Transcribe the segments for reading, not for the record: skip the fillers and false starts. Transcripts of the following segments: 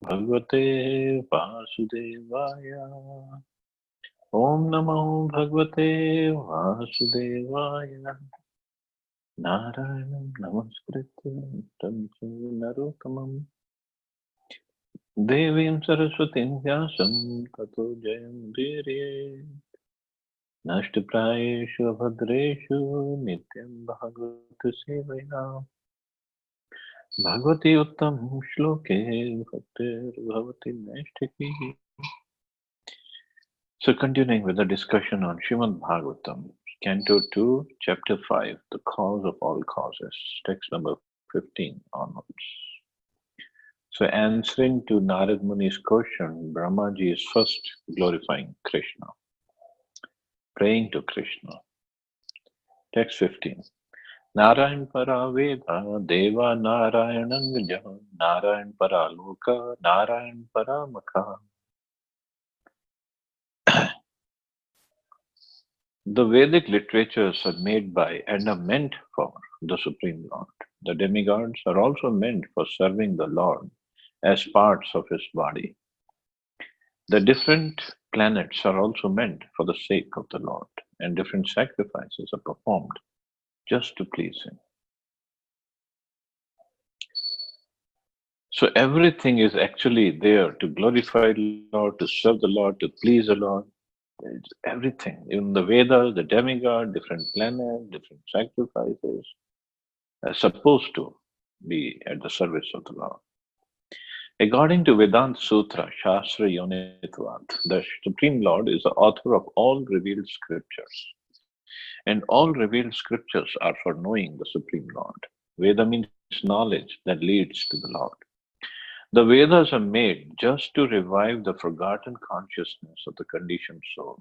Bhagavate Vasudevaya. Om Namo Bhagavate Vasudevaya. Narayanam Namaskritya Tamsu Narottamam Devim Saraswatim Vyasam Tato Jayam Dirye Nashtiprayeshu Abhadreshu Nityam Bhagavata Sevaya Bhagavati Uttam Shloke Bhaktir Bhavati Naishtaki. So continuing with the discussion on Srimad Bhagavatam, Canto 2, Chapter 5, The Cause of All Causes, text number 15 onwards. So answering to Narad Muni's question, Brahmaji is first glorifying Krishna, praying to Krishna. Text 15. Narayan para Veda, Deva Narayanam Vijaha, Narayan para Loka, Narayan para Makha. The Vedic literatures are made by and are meant for the Supreme Lord. The demigods are also meant for serving the Lord as parts of his body. The different planets are also meant for the sake of the Lord, and different sacrifices are performed just to please him. So everything is actually there to glorify the Lord, to serve the Lord, to please the Lord. It's everything. Even the Vedas, the demigod, different planets, different sacrifices are supposed to be at the service of the Lord. According to Vedanta Sutra, Shastra Yonitvat, the Supreme Lord is the author of all revealed scriptures. And all revealed scriptures are for knowing the Supreme Lord. Veda means knowledge that leads to the Lord. The Vedas are made just to revive the forgotten consciousness of the conditioned souls.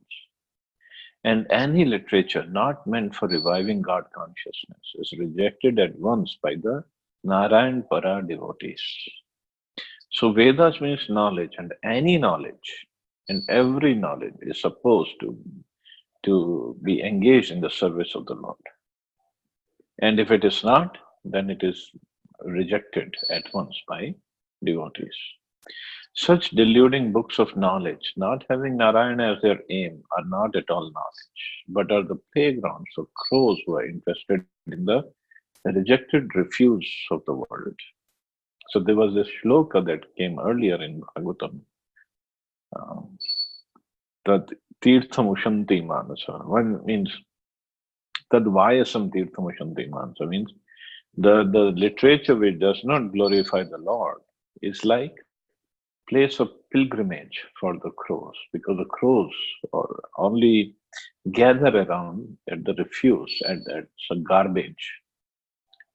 And any literature not meant for reviving God consciousness is rejected at once by the Narayan Para devotees. So Vedas means knowledge, and any knowledge and every knowledge is supposed to be engaged in the service of the Lord. And if it is not, then it is rejected at once by devotees. Such deluding books of knowledge, not having Narayana as their aim, are not at all knowledge, but are the playgrounds of crows who are interested in the rejected refuse of the world. So there was this shloka that came earlier in Bhagavatam, that tirtham ushanti manasa. One means that vayasam tirtham ushanti manasa means the literature which does not glorify the Lord is like place of pilgrimage for the crows, because the crows only gather around at the refuse, at some garbage.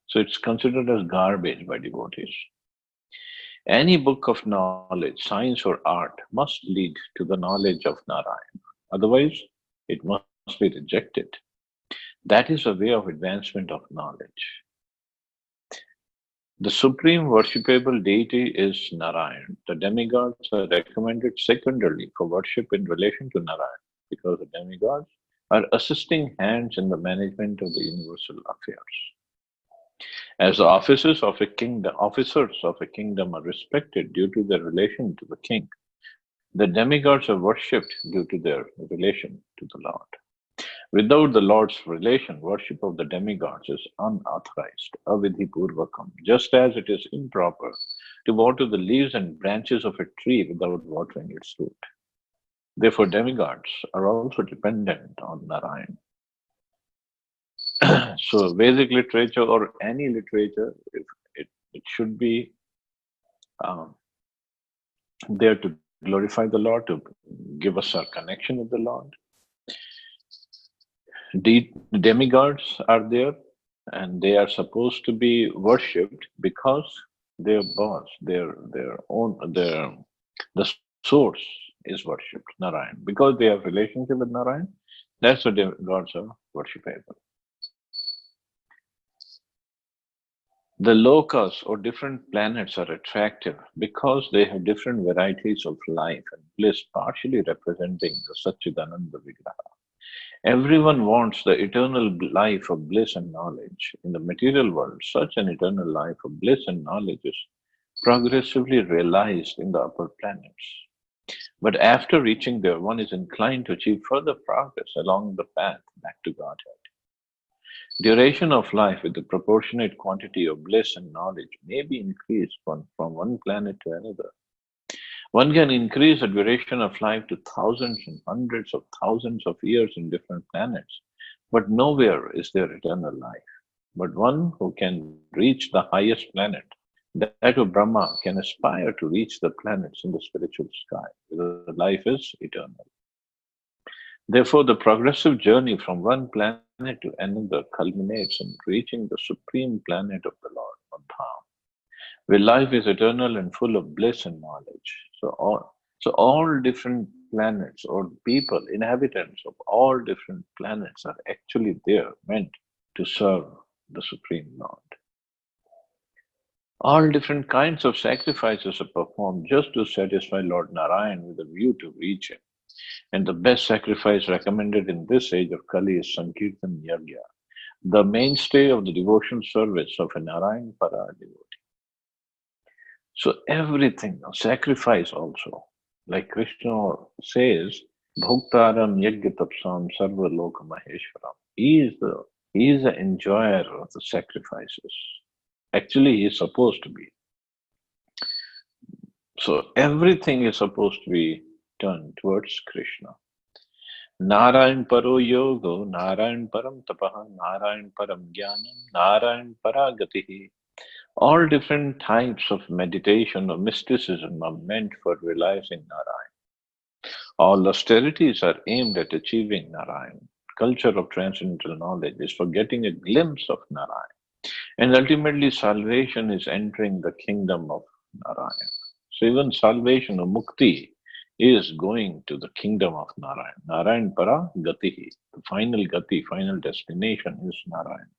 So it's considered as garbage by devotees. Any book of knowledge, science or art must lead to the knowledge of Narayana. Otherwise, it must be rejected. That is a way of advancement of knowledge. The supreme worshipable deity is Narayan. The demigods are recommended secondarily for worship in relation to Narayan, because the demigods are assisting hands in the management of the universal affairs. As the officers of a kingdom are respected due to their relation to the king, the demigods are worshipped due to their relation to the Lord. Without the Lord's relation, worship of the demigods is unauthorized, avidhipurvakam, just as it is improper to water the leaves and branches of a tree without watering its root. Therefore, demigods are also dependent on Narayan. So, Vedic literature or any literature, it should be there to glorify the Lord, to give us our connection with the Lord. The demigods are there, and they are supposed to be worshipped because their boss, the source is worshipped, Narayan. Because they have relationship with Narayan, that's why demigods are worshipable. The lokas or different planets are attractive because they have different varieties of life and bliss, partially representing the Satchidananda Vigraha. Everyone wants the eternal life of bliss and knowledge. In the material world, such an eternal life of bliss and knowledge is progressively realized in the upper planets. But after reaching there, one is inclined to achieve further progress along the path back to Godhead. Duration of life with the proportionate quantity of bliss and knowledge may be increased from one planet to another. One can increase the duration of life to thousands and hundreds of thousands of years in different planets, but nowhere is there eternal life. But one who can reach the highest planet, that of Brahma, can aspire to reach the planets in the spiritual sky, where life is eternal. Therefore, the progressive journey from one planet to another culminates in reaching the supreme planet of the Lord, Madham, where life is eternal and full of bliss and knowledge. So all different planets or people, inhabitants of all different planets are actually there meant to serve the Supreme Lord. All different kinds of sacrifices are performed just to satisfy Lord Narayan with a view to reach him. And the best sacrifice recommended in this age of Kali is Sankirtan Yagya, the mainstay of the devotion service of a Narayan Para devotee. So everything, sacrifice also, like Krishna says, Bhuktaram Yagyatapsam Sarva Loka Maheshwaram. He is the enjoyer of the sacrifices. Actually, he is supposed to be. So everything is supposed to be done towards Krishna. Narayan Paro Yogo, Narayan Param Tapaha, Narayan Param Jnanam, Narayan Paragatihi. All different types of meditation or mysticism are meant for realizing Narayan. All austerities are aimed at achieving Narayan. Culture of transcendental knowledge is for getting a glimpse of Narayan. And ultimately, salvation is entering the kingdom of Narayan. So even salvation or mukti is going to the kingdom of Narayan. Narayan para gatihi. The final gati, final destination is Narayan.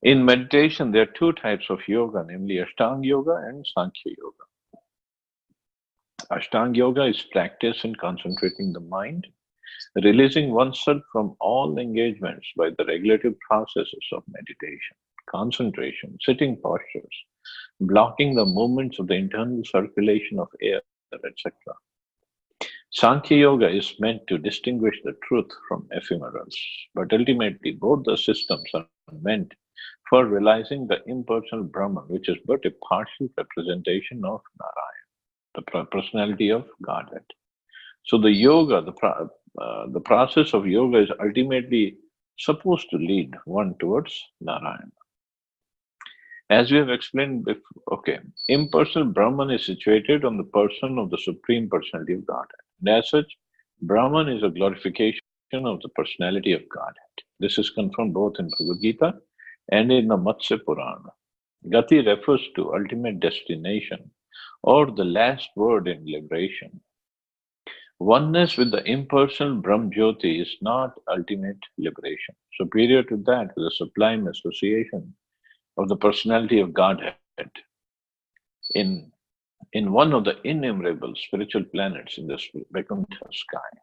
In meditation, there are two types of yoga, namely Ashtanga Yoga and Sankhya Yoga. Ashtanga Yoga is practice in concentrating the mind, releasing oneself from all engagements by the regulative processes of meditation, concentration, sitting postures, blocking the movements of the internal circulation of air, etc. Sankhya Yoga is meant to distinguish the truth from ephemerals, but ultimately both the systems are meant for realizing the impersonal Brahman, which is but a partial representation of Narayan, the personality of Godhead. So the yoga, the process of yoga is ultimately supposed to lead one towards Narayana. As we have explained before, okay, impersonal Brahman is situated on the person of the Supreme Personality of Godhead. And as such, Brahman is a glorification of the personality of Godhead. This is confirmed both in Bhagavad Gita and in the Matsya Purana. Gati refers to ultimate destination or the last word in liberation. Oneness with the impersonal Brahm Jyoti is not ultimate liberation. Superior to that is the sublime association of the personality of Godhead in, in one of the innumerable spiritual planets in the Vaikuntha sky.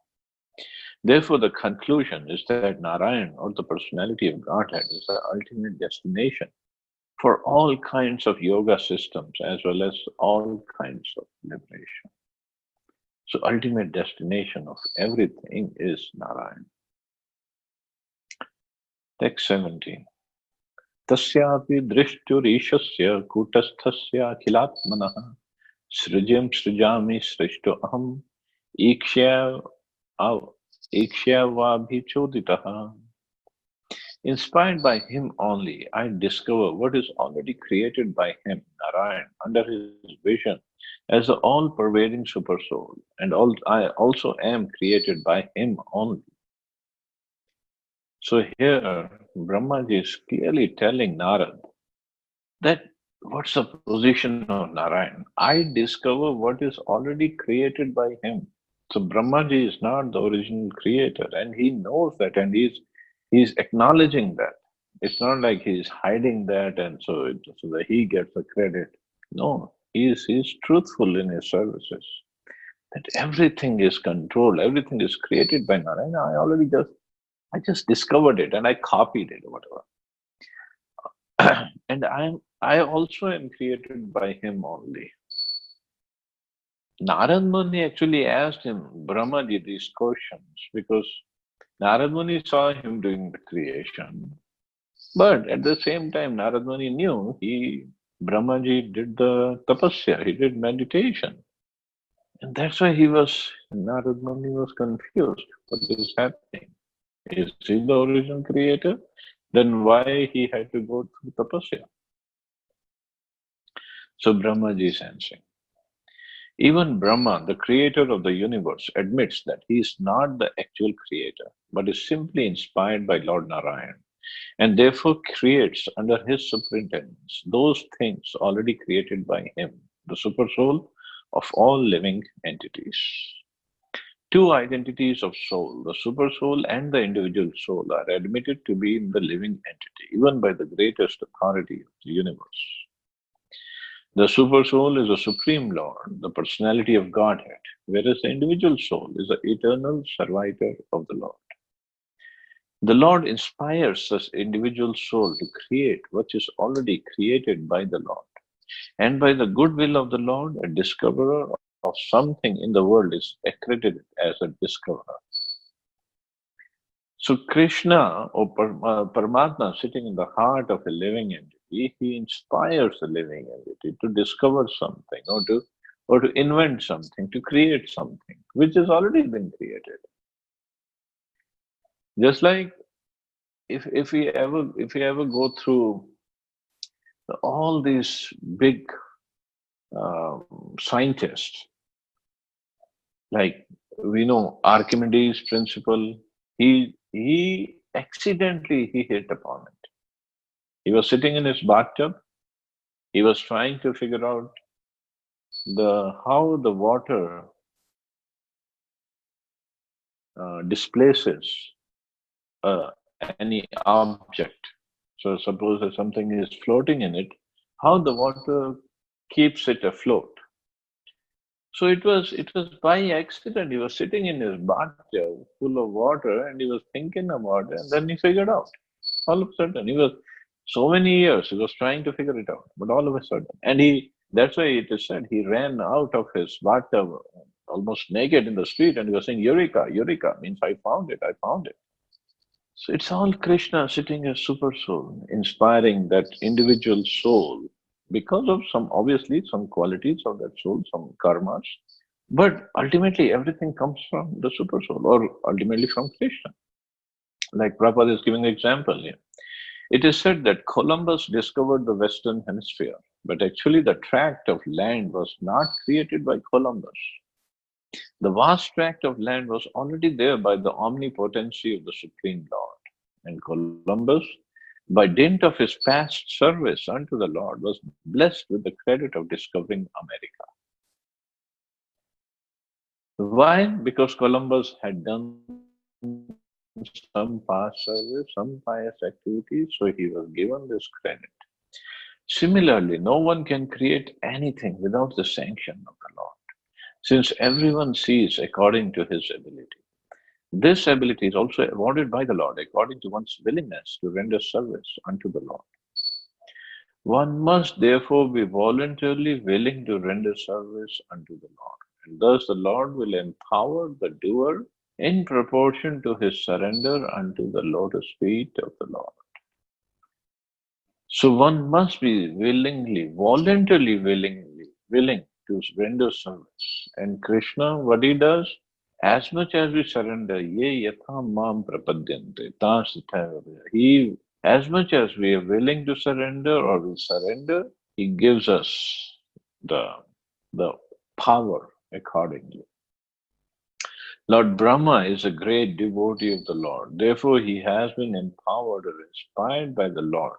Therefore, the conclusion is that Narayan, or the personality of Godhead, is the ultimate destination for all kinds of yoga systems as well as all kinds of liberation. So ultimate destination of everything is Narayan. Text 17. Tasyapi drishturishasya kutasthasya akhilatmanaha srijam srijami srishto aham ikshayavabhichoditaha. Inspired by him only, I discover what is already created by him, Narayan, under his vision as the all-pervading supersoul, and I also am created by him only. So here, Brahmaji is clearly telling Narad that what's the position of Narayan? I discover what is already created by him. So Brahmaji is not the original creator, and he knows that, and he's acknowledging that. It's not like he's hiding that, and so that he gets the credit. No, he's truthful in his services. That everything is controlled, everything is created by Narayana. I just discovered it and I copied it or whatever. And I also am created by him only. Narad Muni actually asked him, Brahmaji, these questions because Narad Muni saw him doing the creation. But at the same time, Narad Muni knew Brahmaji did the tapasya, he did meditation. And that's why Narad Muni was confused. What is happening? Is he the original creator? Then why he had to go through tapasya? So Brahmaji is answering. Even Brahma, the creator of the universe, admits that he is not the actual creator, but is simply inspired by Lord Narayan, and therefore creates under his superintendence those things already created by him, the supersoul of all living entities. Two identities of soul, the supersoul and the individual soul, are admitted to be in the living entity, even by the greatest authority of the universe. The supersoul is a supreme lord, the personality of Godhead, whereas the individual soul is the eternal servitor of the Lord. The Lord inspires this individual soul to create what is already created by the Lord. And by the goodwill of the Lord, a discoverer of something in the world is accredited as a discoverer. So Krishna or Paramatma sitting in the heart of a living entity, he inspires the living entity to discover something or to invent something, to create something which has already been created. Just like if we ever go through all these big scientists, like we know Archimedes' principle, he accidentally he hit upon it. He was sitting in his bathtub. He was trying to figure out the how the water displaces any object. So suppose that something is floating in it, how the water keeps it afloat. So it was by accident. He was sitting in his bathtub full of water and he was thinking about it, and then he figured out. All of a sudden, he was so many years he was trying to figure it out, but all of a sudden, and he that's why it is said he ran out of his bathtub almost naked in the street and he was saying, Eureka, Eureka means I found it, I found it. So it's all Krishna sitting as super soul, inspiring that individual soul because of some obviously some qualities of that soul, some karmas. But ultimately everything comes from the super soul or ultimately from Krishna. Like Prabhupada is giving an example here. It is said that Columbus discovered the Western Hemisphere, but actually the tract of land was not created by Columbus. The vast tract of land was already there by the omnipotency of the Supreme Lord. And Columbus, by dint of his past service unto the Lord, was blessed with the credit of discovering America. Why? Because Columbus had done some past service, some pious activities, so he was given this credit. Similarly, no one can create anything without the sanction of the Lord, since everyone sees according to his ability. This ability is also awarded by the Lord according to one's willingness to render service unto the Lord. One must therefore be voluntarily willing to render service unto the Lord, and thus the Lord will empower the doer in proportion to his surrender unto the lotus feet of the Lord. So one must be voluntarily willing to render service. And Krishna, what he does, as much as we surrender, ye yatha mam prapadyante, as much as we are willing to surrender or we surrender, he gives us the, the power accordingly. Lord Brahma is a great devotee of the Lord. Therefore, he has been empowered or inspired by the Lord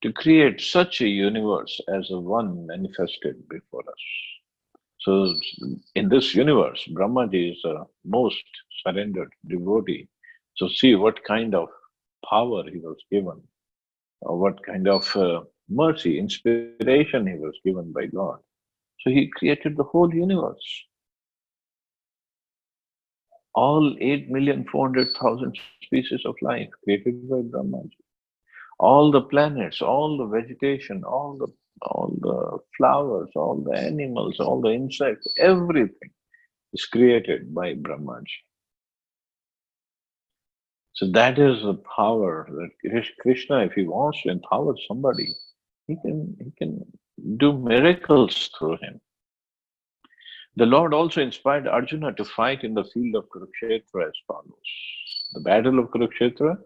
to create such a universe as the one manifested before us. So, in this universe, Brahmaji is the most surrendered devotee. So, see what kind of power he was given, or what kind of mercy, inspiration he was given by God. So, he created the whole universe. All 8,400,000 species of life created by Brahmaji. All the planets, all the vegetation, all the flowers, all the animals, all the insects, everything is created by Brahmaji. So that is the power that Krishna, if he wants to empower somebody, he can do miracles through him. The Lord also inspired Arjuna to fight in the field of Kurukshetra as follows. The battle of Kurukshetra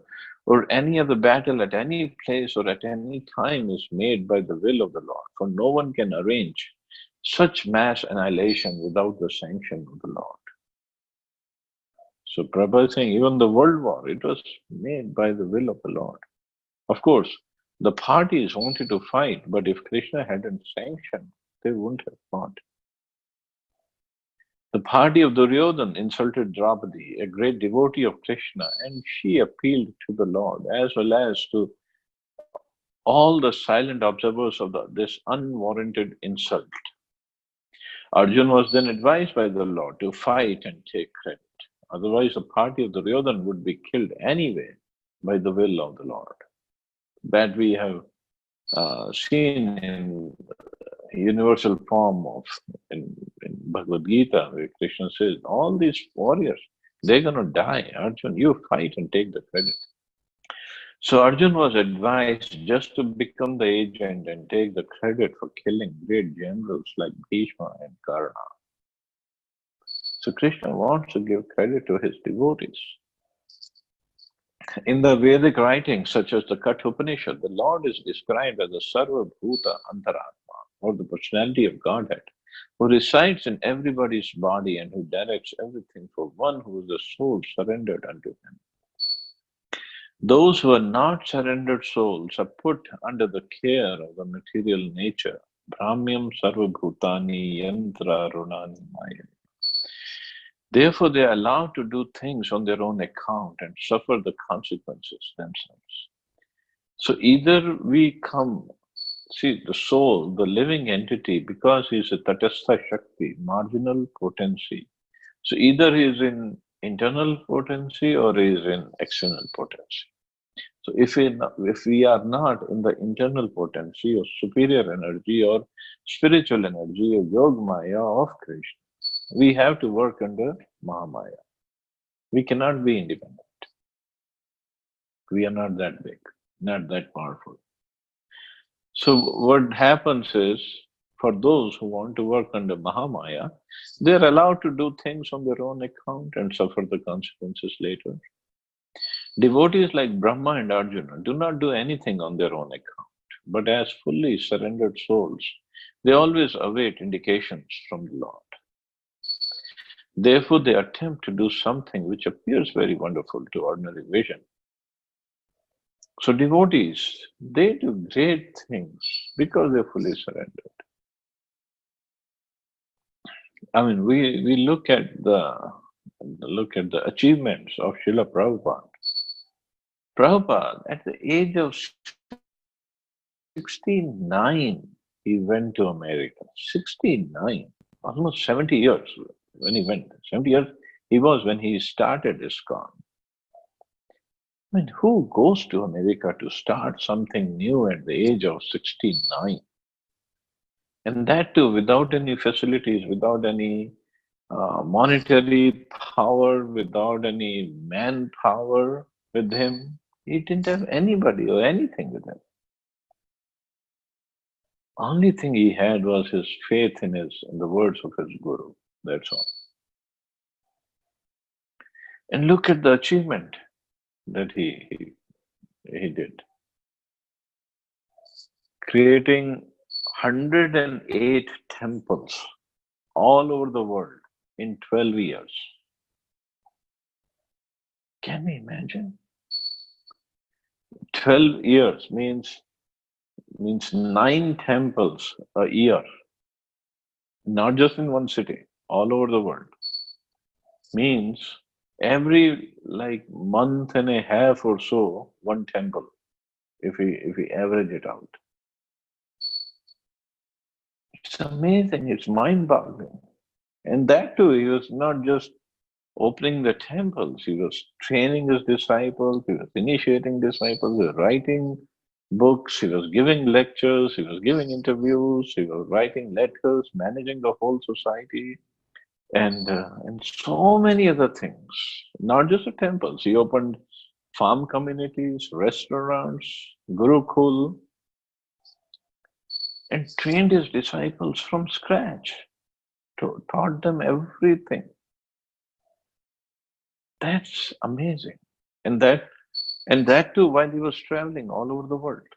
or any other battle at any place or at any time is made by the will of the Lord, for no one can arrange such mass annihilation without the sanction of the Lord. So Prabhupada is saying even the world war, it was made by the will of the Lord. Of course, the parties wanted to fight, but if Krishna hadn't sanctioned, they wouldn't have fought. The party of Duryodhana insulted Draupadi, a great devotee of Krishna, and she appealed to the Lord as well as to all the silent observers of this unwarranted insult. Arjun was then advised by the Lord to fight and take credit. Otherwise, the party of Duryodhana would be killed anyway by the will of the Lord. That we have seen in universal form of in Bhagavad Gita, where Krishna says, all these warriors, they're going to die. Arjun, you fight and take the credit. So Arjun was advised just to become the agent and take the credit for killing great generals like Bhishma and Karna. So Krishna wants to give credit to his devotees. In the Vedic writings, such as the Katha Upanishad, the Lord is described as the Sarva Bhuta Antaratma, or the personality of Godhead, who resides in everybody's body and who directs everything for one who is the soul surrendered unto him. Those who are not surrendered souls are put under the care of the material nature. Brahmyam Sarva Bhutani Yantra Runani Maya. Therefore, they are allowed to do things on their own account and suffer the consequences themselves. So either we come, see the soul, the living entity, because he is a Tatastha Shakti, marginal potency. So either he is in internal potency or he is in external potency. So if we are not in the internal potency or superior energy or spiritual energy or Yogmaya of Krishna, we have to work under Mahamaya. We cannot be independent. We are not that big, not that powerful. So what happens is, for those who want to work under Mahamaya, they are allowed to do things on their own account and suffer the consequences later. Devotees like Brahma and Arjuna do not do anything on their own account, but as fully surrendered souls, they always await indications from the Lord. Therefore, they attempt to do something which appears very wonderful to ordinary vision. So devotees, they do great things because they're fully surrendered. I mean, we look at the achievements of Srila Prabhupada. Prabhupada, at the age of 69, he went to America. 69, almost 70 years when he went. 70 years he was when he started ISKCON. I mean, who goes to America to start something new at the age of 69? And that too, without any facilities, without any monetary power, without any manpower with him. He didn't have anybody or anything with him. Only thing he had was his faith in the words of his guru. That's all. And look at the achievement that he did. Creating 108 temples all over the world in 12 years. Can we imagine? 12 years means 9 temples a year. Not just in one city, all over the world. Means every month and a half or so, one temple, if we average it out. It's amazing, it's mind-boggling. And that too, he was not just opening the temples, he was training his disciples, he was initiating disciples, he was writing books, he was giving lectures, he was giving interviews, he was writing letters, managing the whole society, and so many other things. Not just the temples. He opened farm communities, restaurants, Gurukul, and trained his disciples from scratch. Taught them everything. That's amazing. And that too while he was traveling all over the world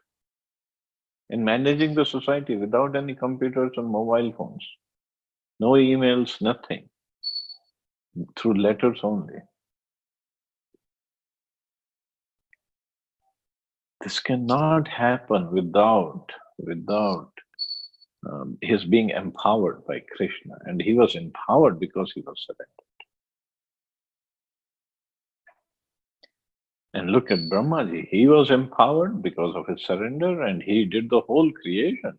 and managing the society without any computers or mobile phones. No emails, nothing. Through letters only. This cannot happen without his being empowered by Krishna. And he was empowered because he was surrendered. And look at Brahmaji. He was empowered because of his surrender and he did the whole creation.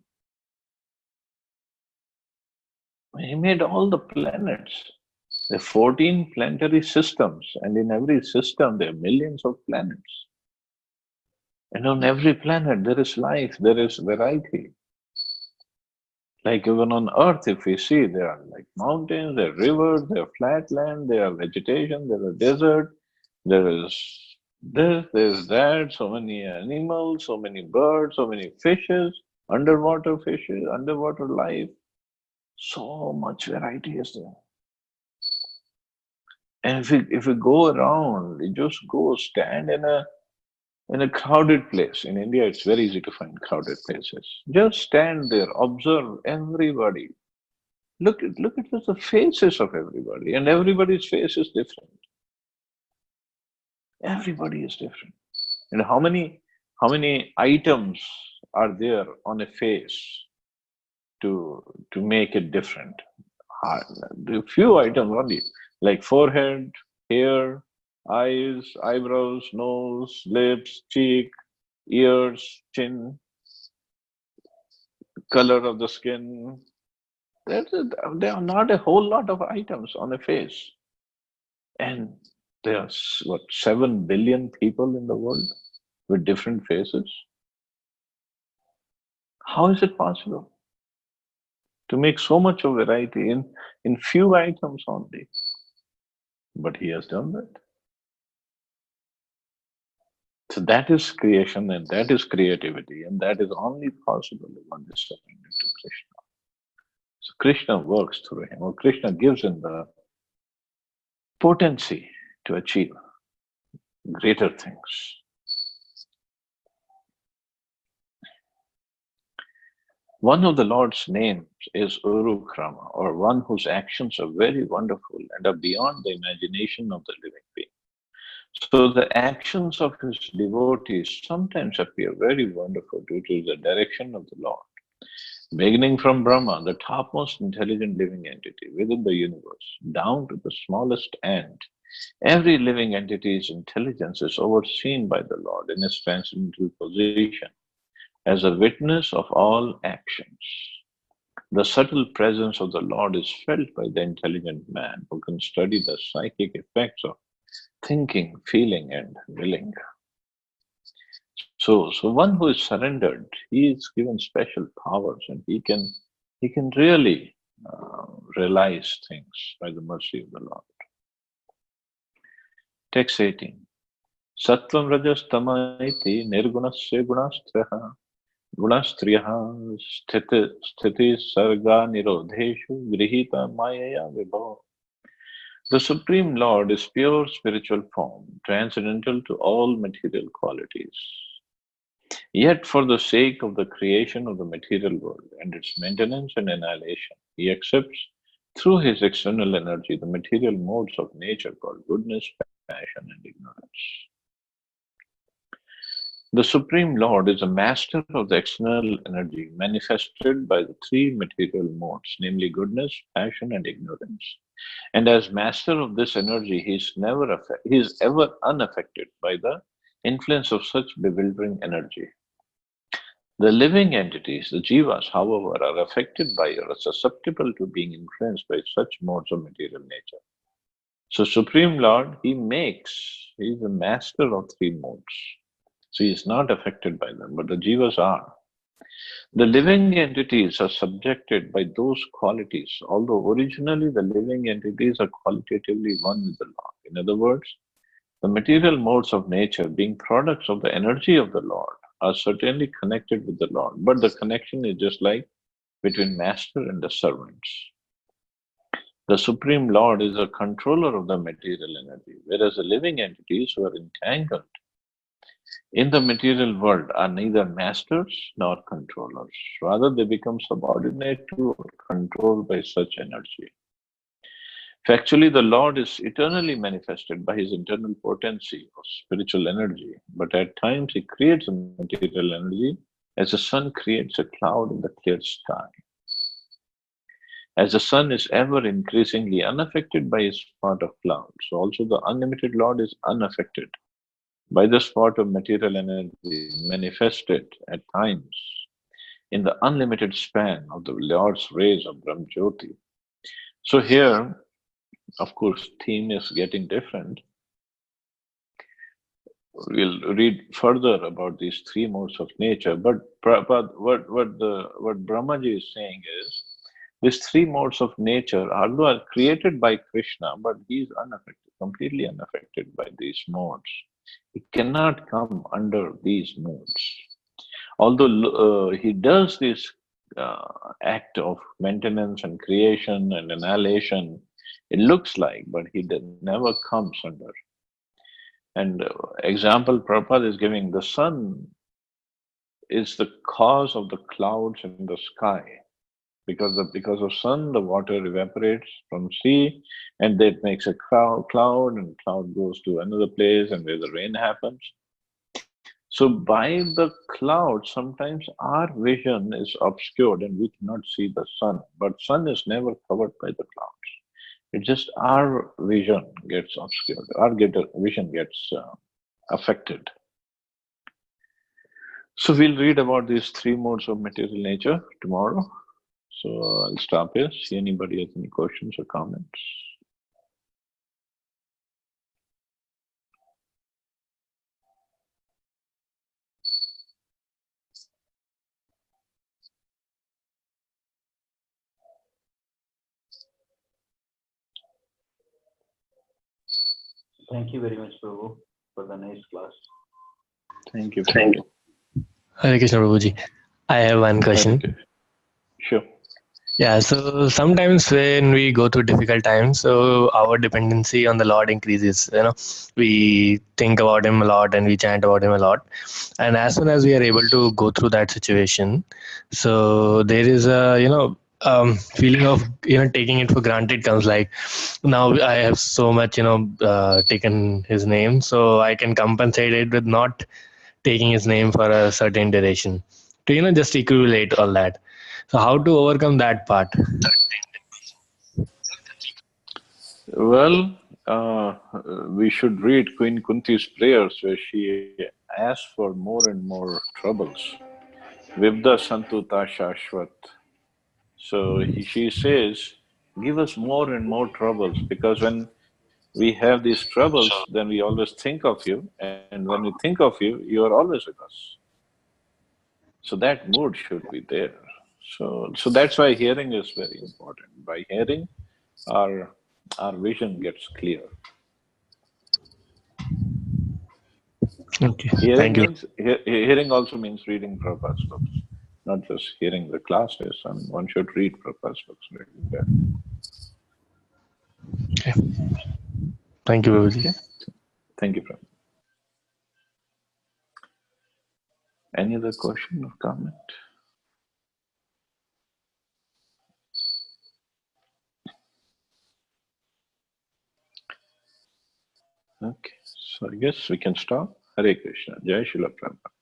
He made all the planets. There are 14 planetary systems, and in every system there are millions of planets. And on every planet there is life, there is variety. Like even on Earth, if we see, there are like mountains, there are rivers, there are flat land, there are vegetation, there are desert, there is this, there's that, so many animals, so many birds, so many fishes, underwater life. So much variety is there. And if we go around, we just go stand in a crowded place. In India, it's very easy to find crowded places. Just stand there, observe everybody. Look at the faces of everybody, and everybody's face is different. Everybody is different. And how many items are there on a face to make it different? The few items only, like forehead, hair, eyes, eyebrows, nose, lips, cheek, ears, chin, color of the skin. There are not a whole lot of items on a face. And there's what, 7 billion people in the world with different faces. How is it possible to make so much of variety in few items only? But he has done that. So that is creation and that is creativity, and that is only possible if one is surrendered to Krishna. So Krishna works through him, or Krishna gives him the potency to achieve greater things. One of the Lord's names is Urukrama, or one whose actions are very wonderful and are beyond the imagination of the living being. So the actions of his devotees sometimes appear very wonderful due to the direction of the Lord. Beginning from Brahma, the topmost intelligent living entity within the universe, down to the smallest ant, every living entity's intelligence is overseen by the Lord in his transcendental position as a witness of all actions. The subtle presence of the Lord is felt by the intelligent man who can study the psychic effects of thinking, feeling, and willing. So one who is surrendered, he is given special powers, and he can really realize things by the mercy of the Lord. Text 18. Sattvam rajas tama iti nirgunasya gunastriyaha sthiti sarga nirodheshu grihita mayaya vibhav. The Supreme Lord is pure spiritual form, transcendental to all material qualities. Yet, for the sake of the creation of the material world and its maintenance and annihilation, he accepts through his external energy the material modes of nature called goodness, passion, and ignorance. The Supreme Lord is a master of the external energy manifested by the three material modes, namely goodness, passion, and ignorance. And as master of this energy, he is ever unaffected by the influence of such bewildering energy. The living entities, the jivas, however, are affected by or are susceptible to being influenced by such modes of material nature. So Supreme Lord, he is the master of three modes. So he is not affected by them, but the jivas are. The living entities are subjected by those qualities, although originally the living entities are qualitatively one with the Lord. In other words, the material modes of nature, being products of the energy of the Lord, are certainly connected with the Lord, but the connection is just like between master and the servants. The Supreme Lord is a controller of the material energy, whereas the living entities who are entangled in the material world are neither masters nor controllers. Rather, they become subordinate to or controlled by such energy. Factually, the Lord is eternally manifested by his internal potency of spiritual energy, but at times he creates a material energy as the sun creates a cloud in the clear sky. As the sun is ever increasingly unaffected by a spot of cloud, so also the unlimited Lord is unaffected by the spot of material energy manifested at times in the unlimited span of the Lord's rays of Brahmjyoti. So here, of course, theme is getting different. We'll read further about these three modes of nature, but what Brahmaji is saying is these three modes of nature, although are created by Krishna, but he is unaffected, completely unaffected by these modes. He cannot come under these modes. Although he does this act of maintenance and creation and annihilation, it looks like, but he never comes under. And example Prabhupada is giving, the sun is the cause of the clouds in the sky. Because of sun, the water evaporates from sea, and that makes a cloud, and cloud goes to another place, and where the rain happens. So by the cloud, sometimes our vision is obscured and we cannot see the sun. But sun is never covered by the clouds. It's just our vision gets obscured. Our vision gets affected. So we'll read about these three modes of material nature tomorrow. So I'll stop here. See anybody has any questions or comments? Thank you very much, Prabhu, for the nice class. Thank you. Thank you. Hare Krishna Prabhuji. I have one question. Okay. Sure. Yeah, so sometimes when we go through difficult times, so our dependency on the Lord increases. We think about Him a lot and we chant about Him a lot. And as soon as we are able to go through that situation, so there is a feeling of taking it for granted comes, like now I have so much taken His name, so I can compensate it with not taking His name for a certain duration to just equate all that. So how to overcome that part? Well, we should read Queen Kunti's prayers where she asks for more and more troubles. Vibda Santuta Shashvat. So she says, give us more and more troubles, because when we have these troubles, then we always think of you, and when we think of you, you are always with us. So that mood should be there. So that's why hearing is very important. By hearing, our vision gets clear. Okay, Hearing thank you. means hearing also means reading Prabhupada's books, not just hearing the classes. And one should read Prabhupada's books regularly. Okay. Thank you, Prabhuji. Okay. Thank you, Prabhupada. Any other question or comment? Okay, so I guess we can stop. Hare Krishna. Jai Srila Prabhupada.